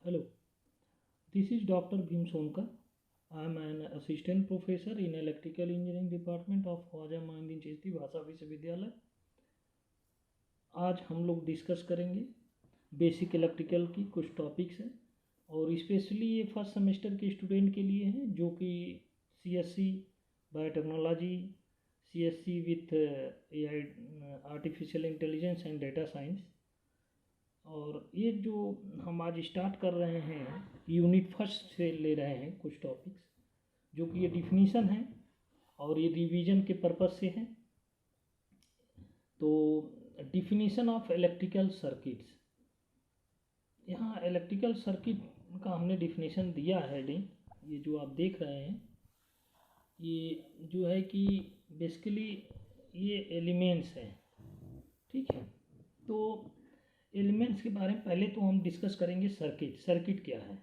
Hello, this is Dr. Bhim Sonkar. I am an assistant professor in electrical engineering department of Khwaja Moinuddin Chishti भाषा विश्वविद्यालय। आज हम लोग discuss करेंगे बेसिक इलेक्ट्रिकल की कुछ टॉपिक्स हैं और स्पेशली ये फर्स्ट सेमेस्टर के स्टूडेंट के लिए हैं जो कि CSC biotechnology, CSC with AI artificial intelligence and data science. और ये जो हम आज स्टार्ट कर रहे हैं यूनिट फर्स्ट से ले रहे हैं कुछ टॉपिक्स जो कि ये डिफिनीशन है और ये रिवीजन के पर्पस से है। तो डिफिनीशन ऑफ इलेक्ट्रिकल सर्किट्स, यहाँ इलेक्ट्रिकल सर्किट का हमने डिफिनीशन दिया है। हेडिंग ये जो आप देख रहे हैं ये जो है कि बेसिकली ये एलिमेंट्स हैं, ठीक है। तो एलिमेंट्स के बारे में पहले तो हम डिस्कस करेंगे सर्किट। सर्किट क्या है?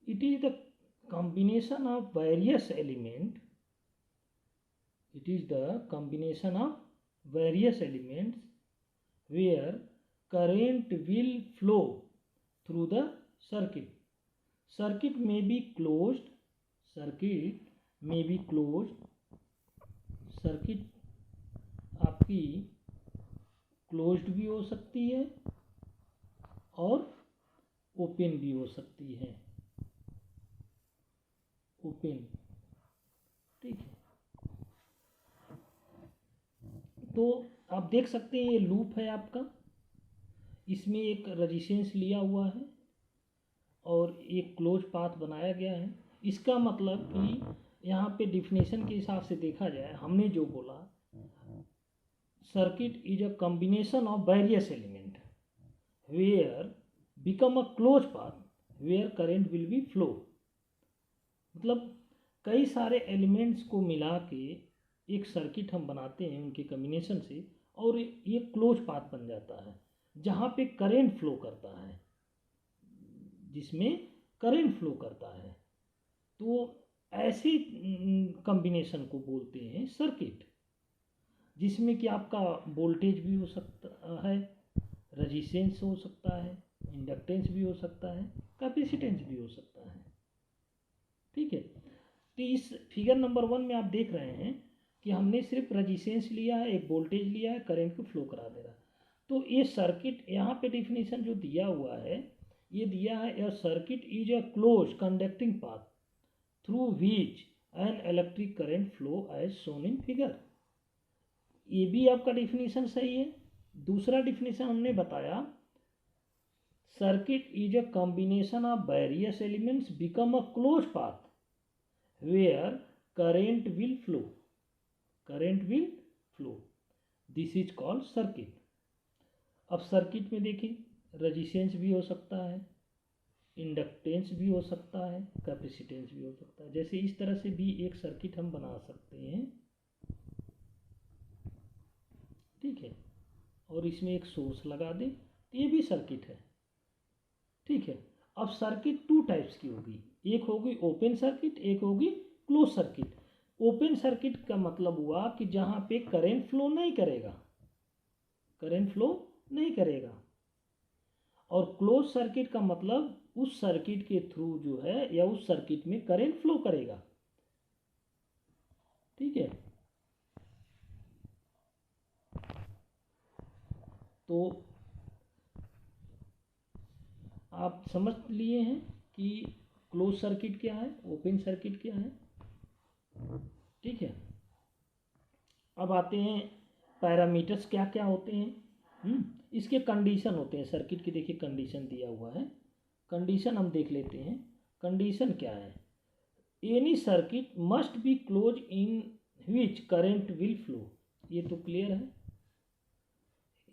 It is the combination of various element, it is the combination of various elements where current will flow through the circuit. Circuit में बी क्लोज्ड, सर्किट में बी क्लोज्ड, सर्किट आपकी closed भी हो सकती है और ओपन भी हो सकती है, ओपन, ठीक है। तो आप देख सकते हैं ये लूप है आपका, इसमें एक रेजिस्टेंस लिया हुआ है और एक क्लोज पाथ बनाया गया है। इसका मतलब कि यहाँ पे डिफिनेशन के हिसाब से देखा जाए, हमने जो बोला circuit is a combination of various elements where become a closed path where current will be flow। मतलब कई सारे एलिमेंट्स को मिला के एक सर्किट हम बनाते हैं उनके कॉम्बिनेशन से और ये क्लोज पाथ बन जाता है जहाँ पे करंट फ्लो करता है, जिसमें करंट फ्लो करता है। तो ऐसे कॉम्बिनेशन को बोलते हैं सर्किट, जिसमें कि आपका वोल्टेज भी हो सकता है, रेजिस्टेंस हो सकता है, इंडक्टेंस भी हो सकता है, कैपेसिटेंस भी हो सकता है, ठीक है। तो इस फिगर नंबर 1 में आप देख रहे हैं कि हमने सिर्फ रेजिस्टेंस लिया है, एक वोल्टेज लिया है, करंट को फ्लो करा दे रहा है। तो ये सर्किट यहाँ पे डिफिनीशन जो दिया हुआ है ये दिया है, a circuit is a close conducting path through which an electric current flow as shown in figure. ये भी आपका डिफिनीशन सही है। दूसरा डिफिनीशन हमने बताया, circuit is a combination of various elements become a close path where current will flow, current will flow, this is called circuit. अब circuit में देखिए रेजिस्टेंस भी हो सकता है, इंडक्टेंस भी हो सकता है, कैपेसिटेंस भी हो सकता है। जैसे इस तरह से भी एक सर्किट हम बना सकते हैं, ठीक है, और इसमें एक सोर्स लगा दें तो ये भी सर्किट है, ठीक है। अब सर्किट 2 टाइप्स की होगी, एक होगी ओपन सर्किट, एक होगी क्लोज सर्किट। ओपन सर्किट का मतलब हुआ कि जहाँ पे करंट फ्लो नहीं करेगा, करंट फ्लो नहीं करेगा। और क्लोज सर्किट का मतलब उस सर्किट के थ्रू जो है या उस सर्किट में करंट फ्लो करेगा, ठीक है। तो आप समझ लिए हैं कि क्लोज सर्किट क्या है, ओपन सर्किट क्या है, ठीक है। अब आते हैं पैरामीटर्स क्या क्या होते हैं। इसके कंडीशन होते हैं सर्किट की। देखिए कंडीशन दिया हुआ है, कंडीशन हम देख लेते हैं। कंडीशन क्या है? Any circuit must be close in which current will flow, ये तो क्लियर है।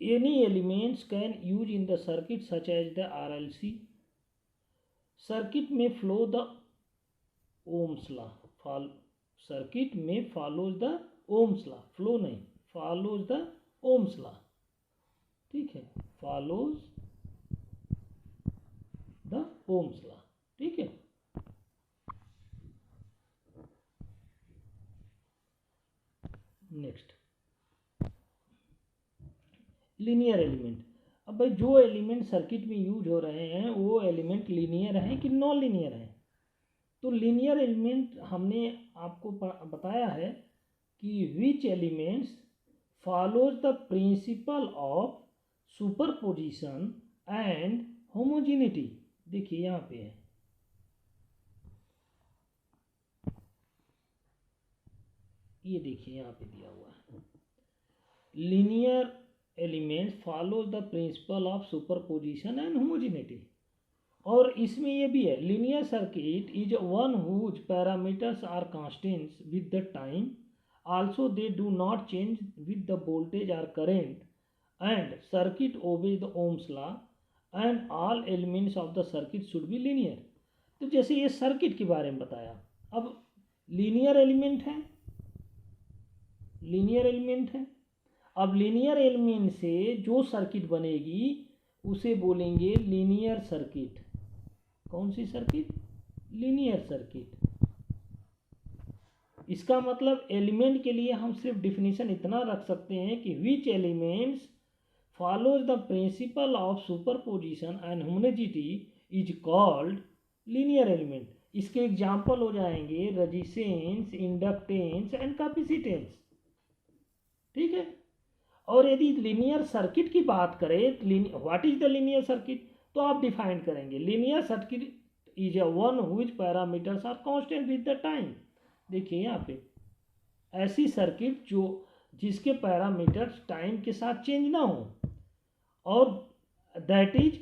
Any elements can use in the circuit such as the RLC, circuit में flow the Ohm's law, circuit में follows the Ohm's law, flow नहीं, follows the Ohm's law, ठीक है, follows the Ohm's law, ठीक है। Next linear element. अब भाई जो एलिमेंट सर्किट में यूज हो रहे हैं वो एलिमेंट लीनियर हैं कि नॉन लीनियर हैं। तो लीनियर एलिमेंट हमने आपको बताया है कि विच elements follows the principle of superposition and homogeneity। देखिए यहाँ पे है, ये देखिए यहाँ पे दिया हुआ है, linear elements follows the principle of superposition and homogeneity. और इसमें ये भी है, linear circuit is one whose parameters are constants with the time, also they do not change with the voltage or current, and circuit obeys the Ohm's law, and all elements of the circuit should be linear। तो जैसे ये circuit के बारे में बताया, अब linear element है, linear element है, अब लीनियर एलिमेंट से जो सर्किट बनेगी उसे बोलेंगे लीनियर सर्किट। कौन सी सर्किट? Linear circuit. इसका मतलब एलिमेंट के लिए हम सिर्फ डिफिनीशन इतना रख सकते हैं कि विच elements follows the principle of superposition and homogeneity is called linear element. इसके एग्जाम्पल हो जाएंगे रेजिस्टेंस, इंडक्टेंस एंड कैपेसिटेंस। ठीक है। और यदि लीनियर सर्किट की बात करें, what is the linear circuit, तो आप डिफाइन करेंगे linear circuit is a one whose parameters are constant with the time. देखिए यहाँ पे ऐसी सर्किट जो जिसके पैरामीटर्स टाइम के साथ चेंज ना हो, और that is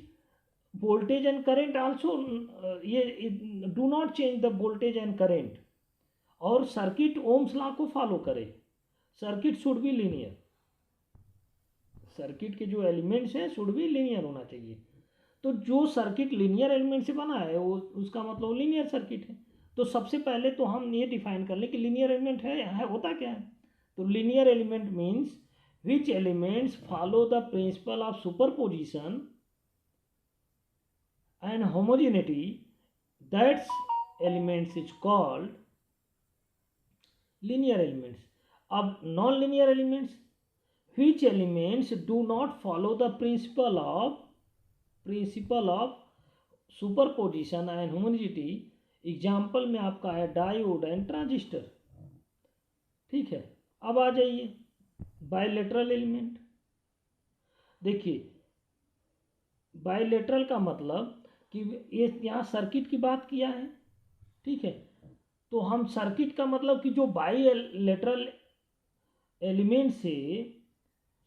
voltage and current also, ये do not change the voltage and current, और सर्किट ओम्स लॉ को फॉलो करे। Circuit should be linear, circuit के जो एलिमेंट्स हैं शुड बी लीनियर होना चाहिए। तो जो सर्किट लीनियर एलिमेंट से बना है वो उसका मतलब लीनियर सर्किट है। तो सबसे पहले तो हम ये डिफाइन कर लें कि लीनियर एलिमेंट है होता क्या है। तो linear element means which elements follow the principle of superposition and homogeneity, that's elements is called linear elements. अब non linear elements, which elements do not follow the principle of superposition and homogeneity. Example में आपका है diode and transistor. ठीक है। अब आ जाइए bilateral element. देखिए bilateral का मतलब कि ये यहाँ सर्किट की बात किया है। ठीक है। तो हम सर्किट का मतलब कि जो बायलेटरल एलिमेंट से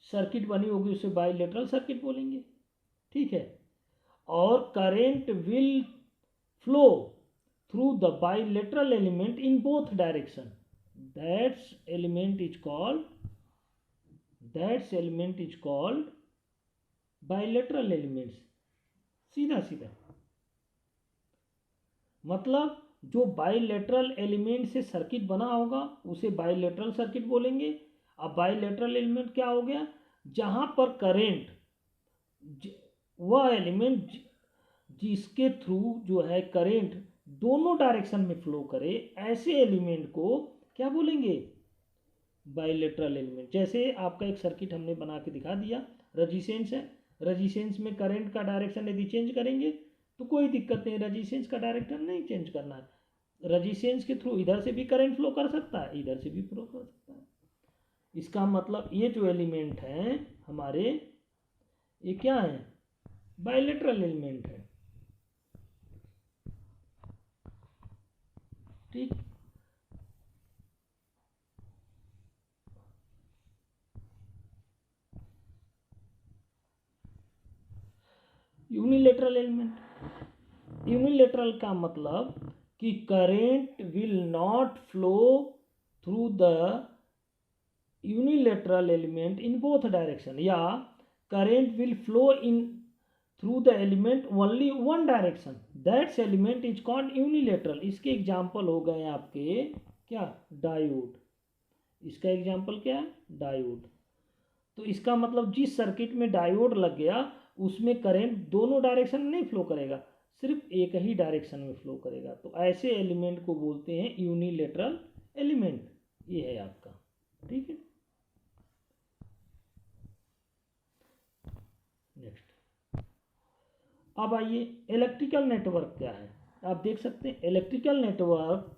सर्किट बनी होगी उसे बायलेटरल सर्किट बोलेंगे। ठीक है। और current will flow through the bilateral element in both direction, that element is called bilateral elements। सीधा सीधा मतलब जो बाइलेटरल एलिमेंट से सर्किट बना होगा उसे बाइलेटरल सर्किट बोलेंगे। अब बाइलेटरल एलिमेंट क्या हो गया, जहां पर करेंट, वह एलिमेंट जिसके थ्रू जो है करेंट दोनों डायरेक्शन में फ्लो करे, ऐसे एलिमेंट को क्या बोलेंगे, बाइलेटरल एलिमेंट। जैसे आपका एक सर्किट हमने बना के दिखा दिया, रेजिस्टेंस है, रेजिस्टेंस में करंट का डायरेक्शन यदि चेंज करेंगे तो कोई दिक्कत नहीं, रेजिस्टेंस का डायरेक्शन नहीं चेंज करना है। रेजिस्टेंस के थ्रू इधर से भी करंट फ्लो कर सकता है, इधर से भी फ्लो कर सकता है। इसका मतलब ये जो एलिमेंट हैं हमारे, ये क्या है, बाइलेटरल एलिमेंट है। ठीक। यूनिलेटरल एलिमेंट, यूनिलेटरल का मतलब कि current will not flow through the unilateral element in both direction, या current will flow in through the element only one direction, that's element is called unilateral. इसके example हो गए आपके क्या, डायोड। इसका एग्जाम्पल क्या है, डायोड। तो इसका मतलब जिस सर्किट में डायोड लग गया उसमें करंट दोनों डायरेक्शन में नहीं फ्लो करेगा, सिर्फ एक ही डायरेक्शन में फ्लो करेगा। तो ऐसे एलिमेंट को बोलते हैं यूनिलेटरल एलिमेंट। ये है आपका। ठीक है। नेक्स्ट। अब आइए इलेक्ट्रिकल नेटवर्क क्या है। आप देख सकते हैं electrical network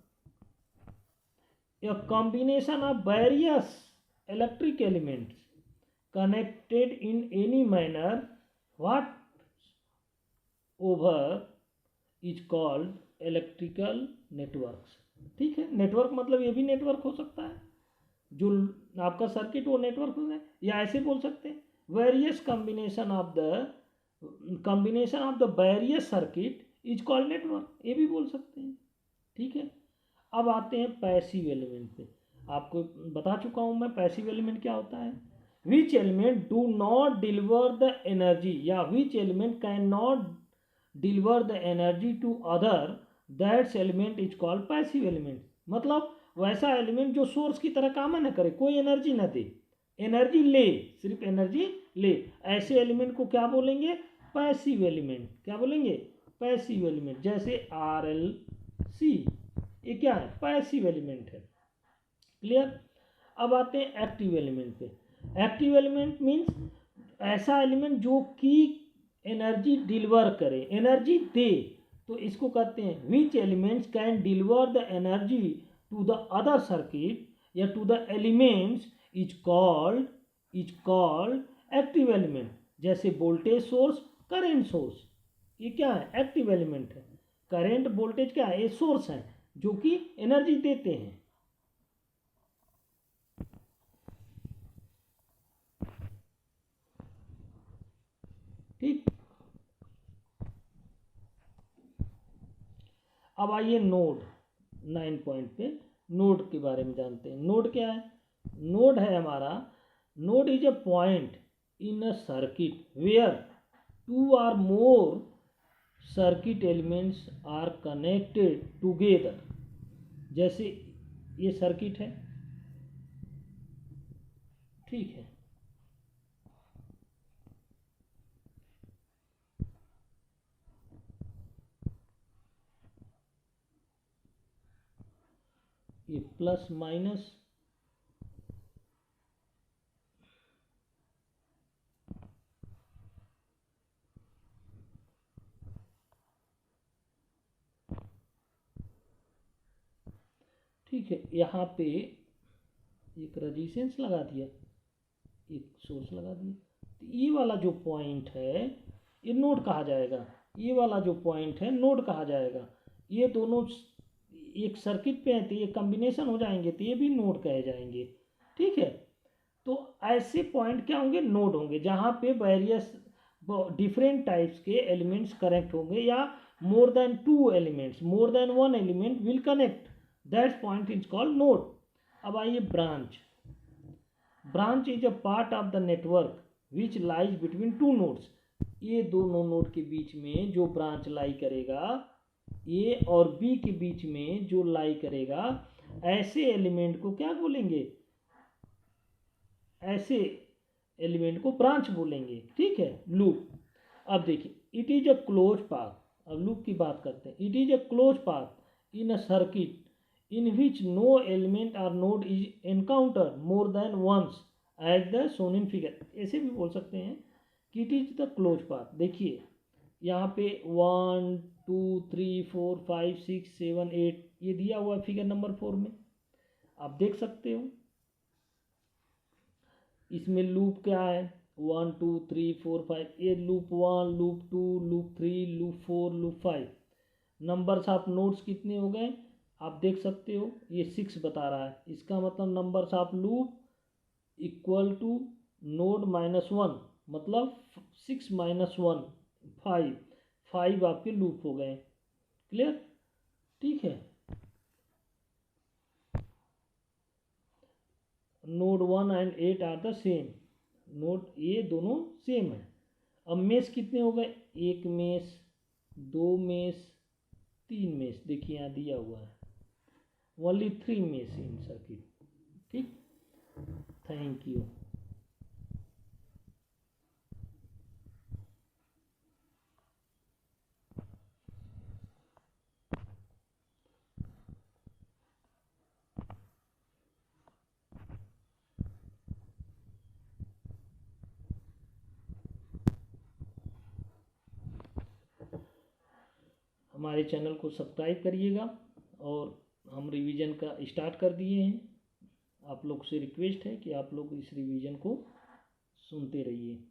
a combination of various electric elements connected in any manner what over is called electrical networks। ठीक है, नेटवर्क मतलब ये भी नेटवर्क हो सकता है, जो आपका सर्किट वो नेटवर्क हो है, या ऐसे बोल सकते हैं various combination of the various circuit is called network, ये भी बोल सकते हैं। ठीक है, अब आते हैं पैसिव एलिमेंट पे। आपको बता चुका हूं मैं पैसिव एलिमेंट क्या होता है। Which element do not deliver the energy या which element can not deliver the energy to other that's element is called passive element. मतलब वैसा एलिमेंट जो सोर्स की तरह काम न करे, कोई एनर्जी न दे, एनर्जी ले, सिर्फ एनर्जी ले, ऐसे एलिमेंट को क्या बोलेंगे, पैसिव एलिमेंट। क्या बोलेंगे, पैसिव एलिमेंट। जैसे RLC, ये क्या है, पैसिव एलिमेंट है। क्लियर। अब आते हैं एक्टिव एलिमेंट पे। एक्टिव एलिमेंट मीन्स ऐसा एलिमेंट जो कि एनर्जी डिलीवर करे, एनर्जी दे, तो इसको कहते हैं which elements can deliver the energy to the other circuit या to the elements is called active element. जैसे वोल्टेज सोर्स, करेंट सोर्स, ये क्या है, एक्टिव एलिमेंट है। करेंट वोल्टेज क्या है, ये सोर्स है जो कि एनर्जी देते हैं। ठीक। अब आइए नोड 9 पॉइंट पे, नोड के बारे में जानते हैं। नोड क्या है, नोड है हमारा, node is a point in a circuit where two or more circuit elements are connected together. जैसे ये सर्किट है, ठीक है, ये प्लस माइनस, ठीक है, यहाँ पे एक रजिस्टेंस लगा दिया, एक सोर्स लगा दिया, तो ये वाला जो पॉइंट है ये नोड कहा जाएगा। ये वाला जो पॉइंट है नोड कहा जाएगा। ये दोनों एक सर्किट पे हैं तो ये कॉम्बिनेशन हो जाएंगे तो ये भी नोड कहे जाएंगे। ठीक है, तो ऐसे पॉइंट क्या होंगे, नोड होंगे, जहाँ पे वेरियस डिफरेंट टाइप्स के एलिमेंट्स कनेक्ट होंगे या more than two elements, more than one element will connect, that point is called node. अब आइए branch. Branch is a part of the network which lies between two nodes. ये दोनों node के बीच में जो branch लाई करेगा, ए और बी के बीच में जो लाई करेगा, ऐसे एलिमेंट को क्या बोलेंगे, ऐसे एलिमेंट को ब्रांच बोलेंगे। ठीक है, लूप। अब देखिए, it is a close path. अब लूप की बात करते हैं। It is a close path in a circuit in which no element or node is encountered more than once as the shown in figure। ऐसे भी बोल सकते हैं कि it is the closed path। देखिए यहाँ पे 1 2 3 4 5 6 7 8 ये दिया हुआ है फिगर नंबर 4 में, आप देख सकते हो। इसमें लूप क्या है, 1 2 3 4 5, ये loop 1 loop 2 loop 3 loop 4 loop 5। Numbers of nodes कितने हो गए, आप देख सकते हो, ये 6 बता रहा है। इसका मतलब numbers of loop equal to node -1, मतलब 6 - 1 5, 5 आपके लूप हो गए। क्लियर। ठीक है, node 1 and 8 are the same, node ये दोनों सेम है। अब मेस कितने हो गए, 1 मेस 2 मेस 3 मेस, देखिए यहाँ दिया हुआ है only 3 mesh in circuit। ठीक, थैंक यू। हमारे चैनल को सब्सक्राइब करिएगा। और हम रिवीजन का स्टार्ट कर दिए हैं। आप लोग से रिक्वेस्ट है कि आप लोग इस रिवीजन को सुनते रहिए।